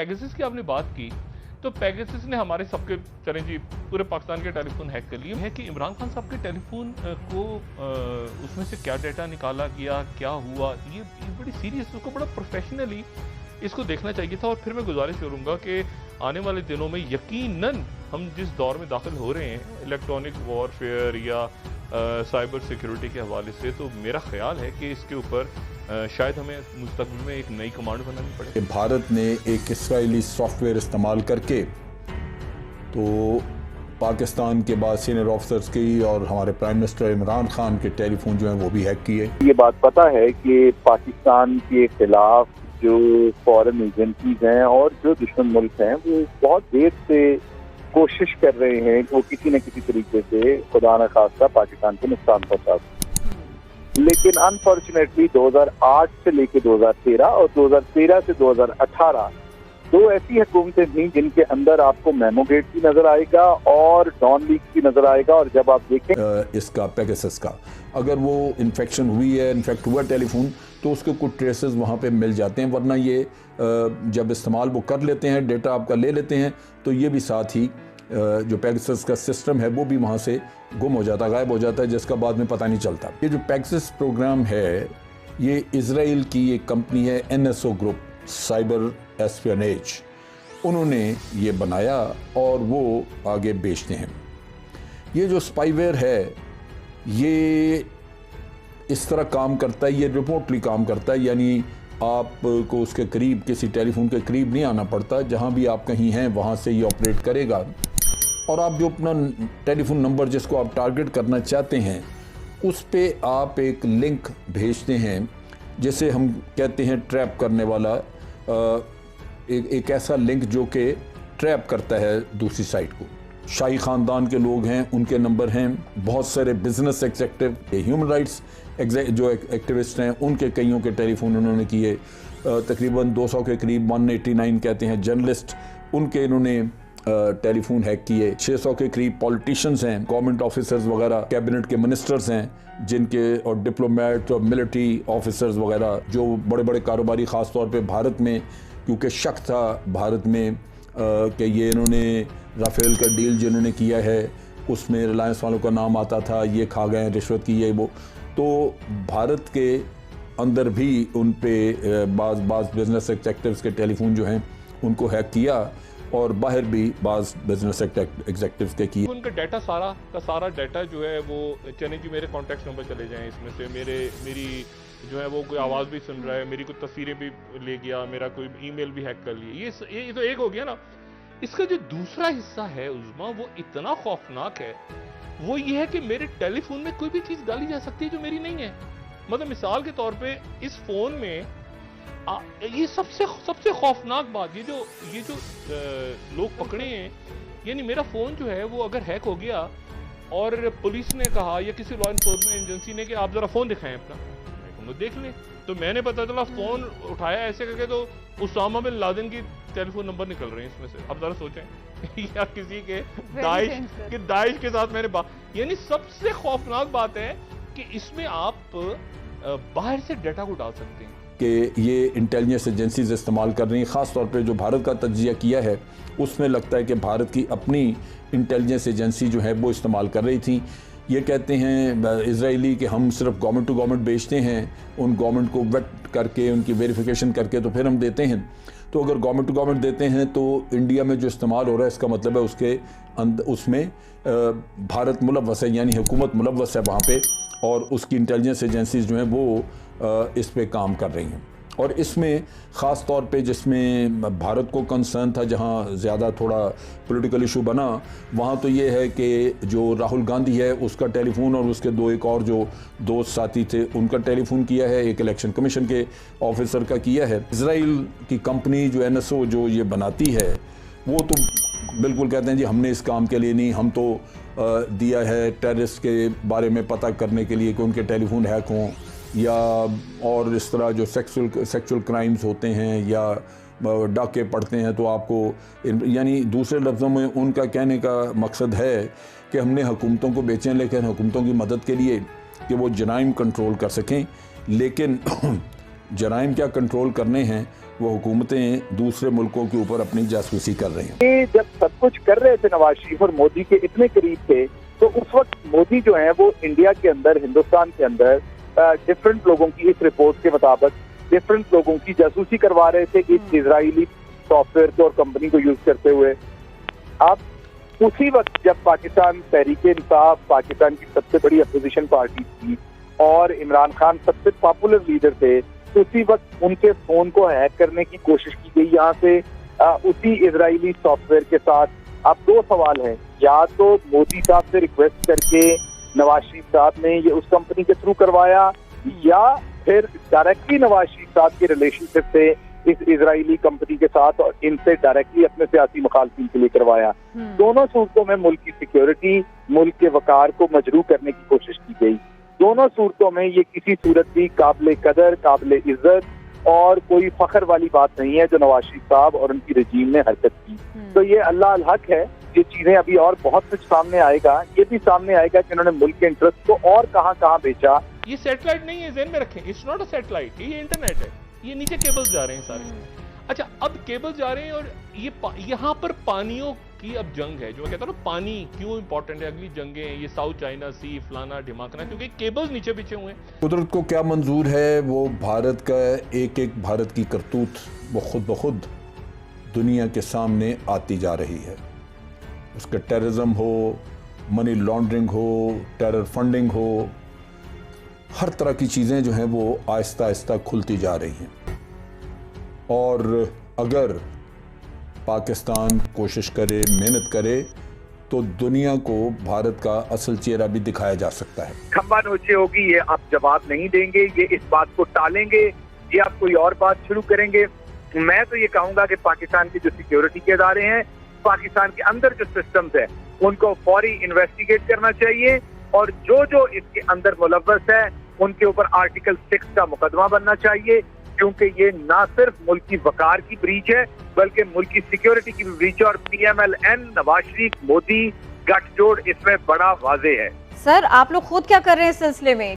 Pegasus की आपने बात की, तो पेगासस ने हमारे सबके, चलें जी, पूरे पाकिस्तान के टेलीफोन हैक कर लिए। है कि इमरान खान साहब के टेलीफोन को उसमें से क्या डाटा निकाला गया, क्या हुआ, ये बड़ी सीरियस, उसको बड़ा प्रोफेशनली इसको देखना चाहिए था। और फिर मैं गुजारिश करूँगा कि आने वाले दिनों में यकीनन हम जिस दौर में दाखिल हो रहे हैं इलेक्ट्रॉनिक वॉरफेयर या साइबर सिक्योरिटी के हवाले से, तो मेरा ख्याल है कि इसके ऊपर शायद हमें मुस्तकबिल में एक नई कमांड बनानी पड़े। भारत ने एक इसराइली सॉफ्टवेयर इस्तेमाल करके तो पाकिस्तान के बाद सीनियर ऑफिसर्स की और हमारे प्राइम मिनिस्टर इमरान खान के टेलीफोन जो हैं वो भी हैक किए। ये बात पता है कि पाकिस्तान के खिलाफ जो फॉरेन एजेंसीज हैं और जो दुश्मन मुल्क हैं वो बहुत देर से कोशिश कर रहे हैं कि वो किसी न किसी तरीके से खुदा न खास्ता पाकिस्तान को नुकसान पहुंचा दें। लेकिन अनफॉर्चुनेटली 2008 से लेकर 2013 और 2013 से 2018 दो ऐसी हुकूमतें थीं जिनके अंदर आपको मेमोगेट भी नजर आएगा और डॉन लीक भी नजर आएगा। और जब आप देखें इसका पेगासस का अगर वो इन्फेक्शन हुई है, इन्फेक्ट हुआ टेलीफोन, तो उसके कुछ ट्रेसेस वहाँ पे मिल जाते हैं। वरना ये जब इस्तेमाल वो कर लेते हैं, डेटा आपका ले लेते हैं, तो ये भी साथ ही जो पेगासस का सिस्टम है वो भी वहाँ से गुम हो जाता है, गायब हो जाता है, जिसका बाद में पता नहीं चलता। ये जो पेगासस प्रोग्राम है ये इजराइल की एक कंपनी है NSO ग्रुप, साइबर एस्पियोनेज, उन्होंने ये बनाया और वो आगे बेचते हैं। ये जो स्पाईवेयर है ये इस तरह काम करता है, ये रिमोटली काम करता है, यानी आपको उसके करीब, किसी टेलीफोन के करीब नहीं आना पड़ता, जहाँ भी आप कहीं हैं वहाँ से ये ऑपरेट करेगा। और आप जो अपना टेलीफोन नंबर जिसको आप टारगेट करना चाहते हैं उस पे आप एक लिंक भेजते हैं, जिसे हम कहते हैं ट्रैप करने वाला, एक ऐसा लिंक जो कि ट्रैप करता है दूसरी साइट को। शाही ख़ानदान के लोग हैं, उनके नंबर हैं, बहुत सारे बिजनेस एग्जेक्टिव, ह्यूमन राइट्स जो एक्टिविस्ट हैं, उनके कईयों के टेलीफोन उन्होंने किए। तकरीबन 200 के करीब, 189 कहते हैं जर्नलिस्ट, उनके इन्होंने टेलीफोन हैक किए। 600 के करीब पॉलिटिशियंस हैं, गवर्नमेंट ऑफिसर्स वगैरह, कैबिनेट के मिनिस्टर्स हैं जिनके, और डिप्लोमेट और मिलिट्री ऑफिसर्स वगैरह, जो बड़े बड़े कारोबारी, ख़ास तौर पे भारत में, क्योंकि शक था भारत में कि ये इन्होंने राफेल का डील जिन्होंने किया है उसमें रिलायंस वालों का नाम आता था, ये खा गए, रिश्वत की, ये वो। तो भारत के अंदर भी उन पे बाज़ बिजनेस एग्जेक्टिव्स के टेलीफोन जो हैं उनको हैक किया, और बाहर भी बाज़ बिजनेस एग्जेक्टिव्स के किए। उनका डाटा सारा का सारा डाटा जो है वो, चलें जी, मेरे कॉन्टैक्ट नंबर चले जाएं इसमें से, मेरी जो है वो कोई आवाज़ भी सुन रहा है, मेरी कोई तस्वीरें भी ले गया, मेरा कोई ईमेल भी हैक कर लिया, ये तो एक हो गया ना। इसका जो दूसरा हिस्सा है उस्मा, वो इतना खौफनाक है। वो ये है कि मेरे टेलीफोन में कोई भी चीज़ डाली जा सकती है जो मेरी नहीं है। मतलब मिसाल के तौर पे इस फ़ोन में ये सबसे खौफनाक बात, ये जो लोग पकड़े हैं, यानी मेरा फ़ोन जो है वो अगर हैक हो गया और पुलिस ने कहा या किसी लॉ इन्फोर्समेंट एजेंसी ने कि आप ज़रा फ़ोन दिखाएं अपना, मैं देख लें, तो मैंने पता चला फ़ोन उठाया ऐसे करके तो उसामा बिन लादेन की टेलीफोन नंबर निकल रहे हैं इसमें से। अब ज़रा सोचें या किसी के दाइश के साथ मैंने बात, यानी सबसे खौफनाक बात है कि इसमें आप बाहर से डाटा को डाल सकते हैं कि ये इंटेलिजेंस एजेंसीज इस्तेमाल कर रही हैं। ख़ास तौर पे जो भारत का तज्जिया किया है उसमें लगता है कि भारत की अपनी इंटेलिजेंस एजेंसी जो है वो इस्तेमाल कर रही थी। ये कहते हैं इजरायली कि हम सिर्फ गवर्नमेंट टू गवर्नमेंट बेचते हैं, उन गवर्नमेंट को वेट करके, उनकी वेरिफिकेशन करके तो फिर हम देते हैं। तो अगर गवर्नमेंट टू गवर्नमेंट देते हैं तो इंडिया में जो इस्तेमाल हो रहा है इसका मतलब है उसके उसमें भारत मुलव्वस है, यानी हुकूमत मुलव्वस है वहाँ पे, और उसकी इंटेलिजेंस एजेंसीज जो हैं वो इस पे काम कर रही हैं। और इसमें ख़ास तौर पे जिसमें भारत को कंसर्न था, जहाँ ज़्यादा थोड़ा पॉलिटिकल इशू बना, वहाँ तो ये है कि जो राहुल गांधी है उसका टेलीफोन और उसके एक और जो दोस्त साथी थे उनका टेलीफोन किया है, एक इलेक्शन कमीशन के ऑफिसर का किया है। इजराइल की कंपनी जो NSO जो ये बनाती है वो तो बिल्कुल कहते हैं जी हमने इस काम के लिए नहीं, हम तो दिया है टेररिस्ट के बारे में पता करने के लिए कि उनके टेलीफोन हैक हों, या और इस तरह जो सेक्सुअल क्राइम्स होते हैं या डाके पड़ते हैं तो आपको, यानी दूसरे लफ्ज़ों में उनका कहने का मकसद है कि हमने हुकूमतों को बेचें, लेकिन हुकूमतों की मदद के लिए कि वो जराइम कंट्रोल कर सकें। लेकिन जराइम क्या कंट्रोल करने हैं, वो हुकूमतें दूसरे मुल्कों के ऊपर अपनी जासूसी कर रही हैं। ये जब सब कुछ कर रहे थे नवाज शरीफ और मोदी के इतने करीब थे, तो उस वक्त मोदी जो है वो इंडिया के अंदर, हिंदुस्तान के अंदर डिफरेंट लोगों की, इस रिपोर्ट के मुताबिक डिफरेंट लोगों की जासूसी करवा रहे थे इस इजरायली सॉफ्टवेयर को और कंपनी को यूज करते हुए। अब उसी वक्त जब पाकिस्तान तहरीक-ए-इंसाफ पाकिस्तान की सबसे बड़ी अपोजिशन पार्टी थी और इमरान खान सबसे पॉपुलर लीडर थे, उसी वक्त उनके फोन को हैक करने की कोशिश की गई यहाँ से उसी इजरायली सॉफ्टवेयर के साथ। अब दो सवाल हैं, या तो मोदी साहब से रिक्वेस्ट करके नवाज शरीफ साहब ने ये उस कंपनी के थ्रू करवाया, या फिर डायरेक्टली नवाज शरीफ साहब के रिलेशनशिप से इस इजरायली कंपनी के साथ और इनसे डायरेक्टली अपने सियासी मुखालफिन के लिए करवाया। दोनों सूरतों में मुल्क की सिक्योरिटी, मुल्क के वकार को मजरू करने की कोशिश की गई। दोनों सूरतों में ये किसी सूरत भी काबिल कदर, काबिल इज्जत और कोई फख्र वाली बात नहीं है जो नवाज शरीफ साहब और उनकी रजीम ने हरकत की। तो ये अल्लाह अल हक है, ये चीजें अभी और बहुत कुछ सामने आएगा। ये भी सामने आएगा कि उन्होंने मुल्क के इंटरेस्ट को और कहाँ कहाँ बेचा। ये सैटेलाइट नहीं है, ज़हन में रखें, इट्स नॉट अ सैटेलाइट, ये इंटरनेट है। ये नीचे केबल्स जा रहे हैं सारे। अच्छा, अब केबल जा रहे हैं और ये यहाँ पर पानियों की अब जंग है। जो मैं कहता हूँ ना, पानी क्यों इंपॉर्टेंट है, अगली जंगें हैं, ये साउथ चाइना सी, फलाना ढिमाकना, क्योंकि केबल्स नीचे पीछे हुए हैं। कुदरत को क्या मंजूर है, वो भारत का एक एक भारत की करतूत वो खुद ब खुद दुनिया के सामने आती जा रही है। उसका टेररिज्म हो, मनी लॉन्ड्रिंग हो, टेरर फंडिंग हो, हर तरह की चीज़ें जो हैं वो आहिस्ता आहिस्ता खुलती जा रही हैं। और अगर पाकिस्तान कोशिश करे, मेहनत करे, तो दुनिया को भारत का असल चेहरा भी दिखाया जा सकता है। खंबा नोचे होगी, ये आप जवाब नहीं देंगे, ये इस बात को टालेंगे, ये आप कोई और बात शुरू करेंगे। मैं तो ये कहूंगा कि पाकिस्तान के जो सिक्योरिटी के इदारे हैं, पाकिस्तान के अंदर जो सिस्टम्स है, उनको फौरी इन्वेस्टिगेट करना चाहिए और जो जो इसके अंदर मुलव्वस है उनके ऊपर आर्टिकल 6 का मुकदमा बनना चाहिए, क्योंकि ये ना सिर्फ मुल्क की वकार की ब्रीच है बल्कि मुल्क की सिक्योरिटी की भी ब्रीच है। और PMLN, नवाज शरीफ, मोदी गठजोड़ इसमें बड़ा वाजे है। सर, आप लोग खुद क्या कर रहे हैं इस सिलसिले में?